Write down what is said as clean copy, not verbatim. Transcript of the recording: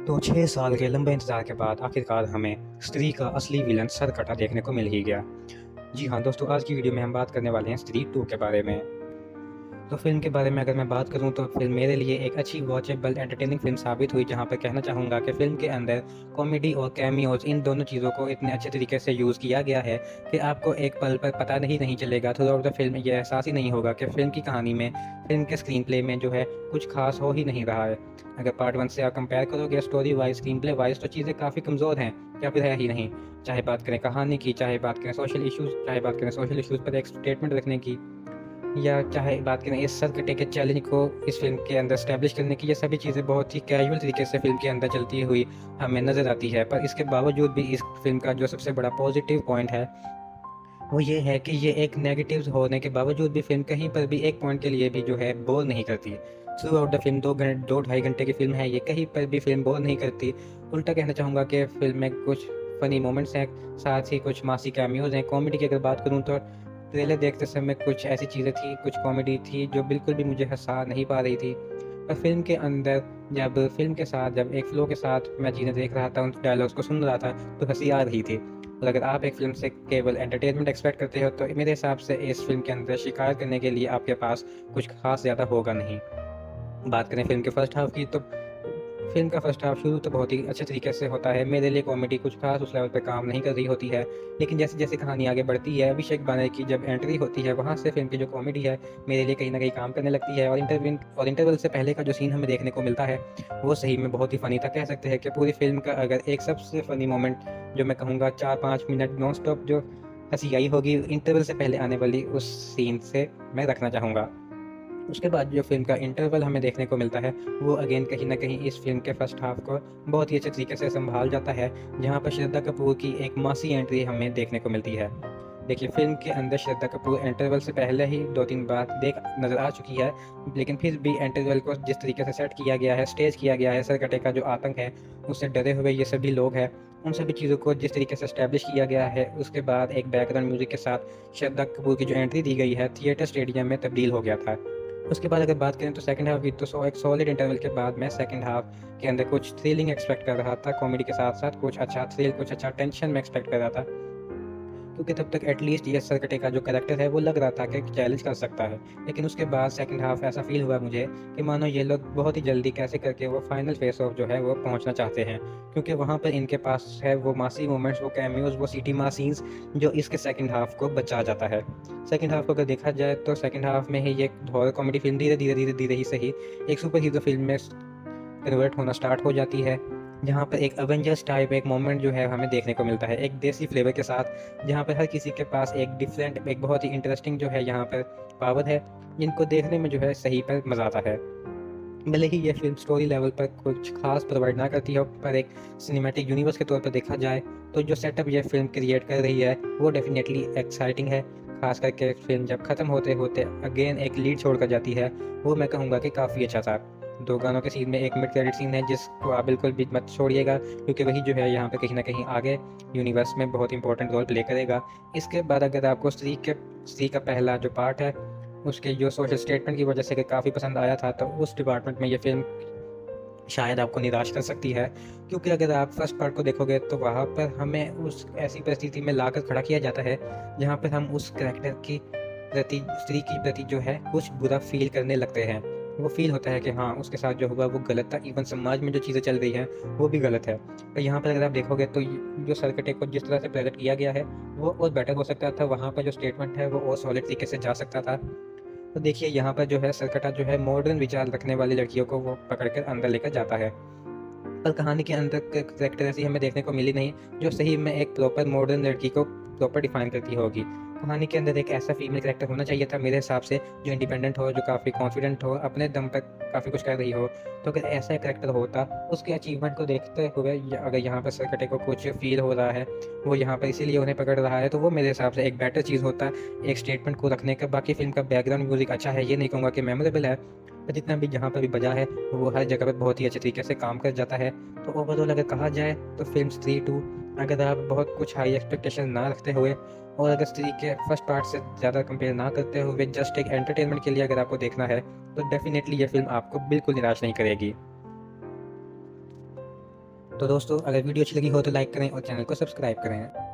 तो 6 साल के लंबे इंतज़ार के बाद आखिरकार हमें स्त्री का असली विलन सरकटा देखने को मिल ही गया। जी हाँ दोस्तों, आज की वीडियो में हम बात करने वाले हैं स्त्री 2 के बारे में। तो फ़िल्म के बारे में अगर मैं बात करूँ तो फ़िल्म मेरे लिए एक अच्छी वॉचेबल एंटरटेनिंग फ़िल्म साबित हुई, जहाँ पे कहना चाहूँगा कि फ़िल्म के अंदर कॉमेडी और कैमियोज़ इन दोनों चीज़ों को इतने अच्छे तरीके से यूज़ किया गया है कि आपको एक पल पर पता ही नहीं चलेगा, थ्रू आउट द फ़िल्म ये एहसास ही नहीं होगा कि फ़िल्म की कहानी में, फ़िल्म के स्क्रीन प्ले में जो है कुछ ख़ास हो ही नहीं रहा है। अगर पार्ट 1 से आप कंपेयर करोगे story wise, screen play wise, तो चीज़ें काफ़ी कमज़ोर हैं या फिर है ही नहीं। चाहे बात करें कहानी की, चाहे बात करें सोशल इश्यूज़ पर एक स्टेटमेंट रखने की, या चाहे बात करें इस सर्कटे के चैलेंज को इस फ़िल्म के अंदर एस्टैब्लिश करने की, ये सभी चीज़ें बहुत ही कैजुअल तरीके से फ़िल्म के अंदर चलती हुई हमें नज़र आती है। पर इसके बावजूद भी इस फ़िल्म का जो सबसे बड़ा पॉज़िटिव पॉइंट है, वो ये है कि ये एक नेगेटिव्स होने के बावजूद भी फ़िल्म कहीं पर भी एक पॉइंट के लिए भी जो है बोर नहीं करती। थ्रू आउट द फ़िल्म 2 ढाई घंटे की फ़िल्म है ये, कहीं पर भी फ़िल्म बोर नहीं करती। उल्टा कहना चाहूँगा कि फ़िल्म में कुछ फ़नी मोमेंट्स हैं, साथ ही कुछ मासी कैमियोज़ हैं। कॉमेडी की अगर बात करूँ तो ट्रेलर देखते समय कुछ ऐसी चीज़ें थी, कुछ कॉमेडी थी जो बिल्कुल भी मुझे हँसा नहीं पा रही थी। पर फ़िल्म के अंदर जब एक फ़्लो के साथ मैं चीज़ें देख रहा था, उन डायलॉग्स को सुन रहा था, तो हँसी आ रही थी। और अगर आप एक फ़िल्म से केवल एंटरटेनमेंट एक्सपेक्ट करते हो, तो मेरे हिसाब से इस फ़िल्म के अंदर शिकायत करने के लिए आपके पास कुछ ख़ास ज़्यादा होगा नहीं। बात करें फ़िल्म के फर्स्ट हाफ़ की, तो फ़िल्म का फर्स्ट हाफ़ शुरू तो बहुत ही अच्छे तरीके से होता है। मेरे लिए कॉमेडी कुछ ख़ास उस लेवल पे काम नहीं कर रही होती है। लेकिन जैसे-जैसे कहानी आगे बढ़ती है, अभिषेक बानर की जब एंट्री होती है, वहाँ से फ़िल्म की जो कॉमेडी है, मेरे लिए कहीं न कहीं काम करने लगती है। और इंटरवल से पहले का जो सीन हमें देखने को मिलता है, वो सही में बहुत ही फ़नी था। कह सकते हैं कि पूरी फ़िल्म का अगर एक सबसे फ़नी मोमेंट जो मैं कहूँगा 4-5 मिनट नॉन स्टॉप जो हँसी आई होगी, इंटरवल से पहले आने वाली उस सीन से मैं रखना चाहूँगा। उसके बाद जो फ़िल्म का इंटरवल हमें देखने को मिलता है, वो अगेन कहीं न कहीं इस फ़िल्म के फर्स्ट हाफ़ को बहुत ही अच्छे तरीके से सँभाल जाता है, जहाँ पर श्रद्धा कपूर की एक मासी एंट्री हमें देखने को मिलती है। देखिए, फ़िल्म के अंदर श्रद्धा कपूर इंटरवल से पहले ही 2-3 बार नज़र आ चुकी है, लेकिन फिर भी इंटरवल को जिस तरीके से सेट किया गया है, स्टेज किया गया है, सरकटे का जो आतंक है, उससे डरे हुए ये सभी लोग हैं, उन सभी चीज़ों को जिस तरीके से एस्टैब्लिश किया गया है, उसके बाद एक बैकग्राउंड म्यूज़िक के साथ श्रद्धा कपूर की जो एंट्री दी गई है, थिएटर स्टेडियम में तब्दील हो गया था। उसके बाद अगर बात करें तो सेकंड हाफ़ की, तो एक सॉलिड इंटरवल के बाद मैं सेकंड हाफ़ के अंदर कुछ थ्रिलिंग एक्सपेक्ट कर रहा था, कॉमेडी के साथ-साथ कुछ अच्छा थ्रिल, कुछ अच्छा टेंशन मैं एक्सपेक्ट कर रहा था। क्योंकि तब तक एटलीस्ट ये सरकटे का जो कैरेक्टर है, वो लग रहा था कि चैलेंज कर सकता है। लेकिन उसके बाद सेकंड हाफ़ ऐसा फ़ील हुआ मुझे कि मानो ये लोग बहुत ही जल्दी कैसे करके वो फाइनल फेस ऑफ जो है वो पहुँचना चाहते हैं। क्योंकि वहाँ पर इनके पास है वो मासी मोमेंट्स, वो कैमियोज़, वो सिटी मास सीन्स, जो इसके सेकंड हाफ़ को बचा जाता है। सेकंड हाफ़ को अगर देखा जाए तो सेकंड हाफ़ में ही ये हॉरर कॉमेडी फ़िल्म धीरे ही सही एक सुपर हीरो फ़िल्म में कन्वर्ट होना स्टार्ट हो जाती है, जहाँ पर एक अवेंजर्स टाइप एक मोमेंट जो है हमें देखने को मिलता है, एक देसी फ्लेवर के साथ, जहाँ पर हर किसी के पास एक बहुत ही इंटरेस्टिंग जो है यहाँ पर पावर है, जिनको देखने में जो है सही पर मज़ा आता है। भले ही ये फ़िल्म स्टोरी लेवल पर कुछ ख़ास प्रोवाइड ना करती हो, पर एक सिनेमैटिक यूनिवर्स के तौर पर देखा जाए, तो जो सेटअप ये फ़िल्म क्रिएट कर रही है, वो डेफ़िनेटली एक्साइटिंग है। ख़ास करके फ़िल्म जब ख़त्म होते-होते अगेन एक लीड छोड़कर जाती है, वो मैं कहूँगा कि काफ़ी अच्छा था। 2 गानों के सीन में एक मिड क्रेडिट सीन है, जिसको आप बिल्कुल भी मत छोड़िएगा, क्योंकि वही जो है यहाँ पे कहीं न कहीं आगे यूनिवर्स में बहुत इंपॉर्टेंट रोल प्ले करेगा। इसके बाद अगर आपको स्त्री का पहला जो पार्ट है, उसके जो सोशल स्टेटमेंट की वजह से काफ़ी पसंद आया था, तो उस डिपार्टमेंट में ये फ़िल्म शायद आपको निराश कर सकती है। क्योंकि अगर आप फर्स्ट पार्ट को देखोगे, तो वहाँ पर हमें उस ऐसी परिस्थिति में लाकर खड़ा किया जाता है, जहाँ पर हम उस करैक्टर की स्त्री की प्रति जो है कुछ बुरा फ़ील करने लगते हैं। वो फ़ील होता है कि हाँ, उसके साथ जो हुआ वो गलत था, इवन समाज में जो चीज़ें चल रही हैं, वो भी गलत है। पर यहाँ पर अगर आप देखोगे, तो य जो सरकटे को जिस तरह से प्रेज़ेंट किया गया है, वो और बेटर हो सकता था। वहाँ पर जो स्टेटमेंट है, वो और सॉलिड तरीके से जा सकता था। तो देखिए, यहाँ पर जो है सरकटा जो है मॉडर्न विचार रखने वाली लड़कियों को वो पकड़ कर अंदर लेकर जाता है। पर कहानी के अंदर करैक्टर ऐसी हमें देखने को मिली नहीं, जो सही में एक प्रॉपर मॉडर्न लड़की को प्रॉपर डिफाइन करती होगी। कहानी के अंदर एक ऐसा फीमेल करैक्टर होना चाहिए था मेरे हिसाब से, जो इंडिपेंडेंट हो, जो काफ़ी कॉन्फिडेंट हो, अपने दम पर काफ़ी कुछ कर रही हो। तो अगर ऐसा करैक्टर होता, उसके अचीवमेंट को देखते हुए अगर यहाँ पर सरकटे को कुछ फ़ील हो रहा है, वो यहाँ पर इसीलिए उन्हें पकड़ रहा है, तो वो मेरे हिसाब से एक बेटर चीज़ होता, एक स्टेटमेंट को रखने का। बाकी फ़िल्म का बैकग्राउंड म्यूज़िक अच्छा है, ये नहीं कहूँगा कि मेमोरेबल है, पर जितना भी जहाँ पर भी बजा है, वो हर जगह पे बहुत ही अच्छे तरीके से काम कर जाता है। तो ओवरऑल अगर कहा जाए, तो फ़िल्म स्त्री 2, अगर आप बहुत कुछ हाई एक्सपेक्टेशन ना रखते हुए, और अगर स्त्री के फर्स्ट पार्ट से ज़्यादा कंपेयर ना करते हुए जस्ट एक एंटरटेनमेंट के लिए अगर आपको देखना है, तो डेफ़िनेटली ये फ़िल्म आपको बिल्कुल निराश नहीं करेगी। तो दोस्तों अगर वीडियो अच्छी लगी हो तो लाइक करें और चैनल को सब्सक्राइब करें।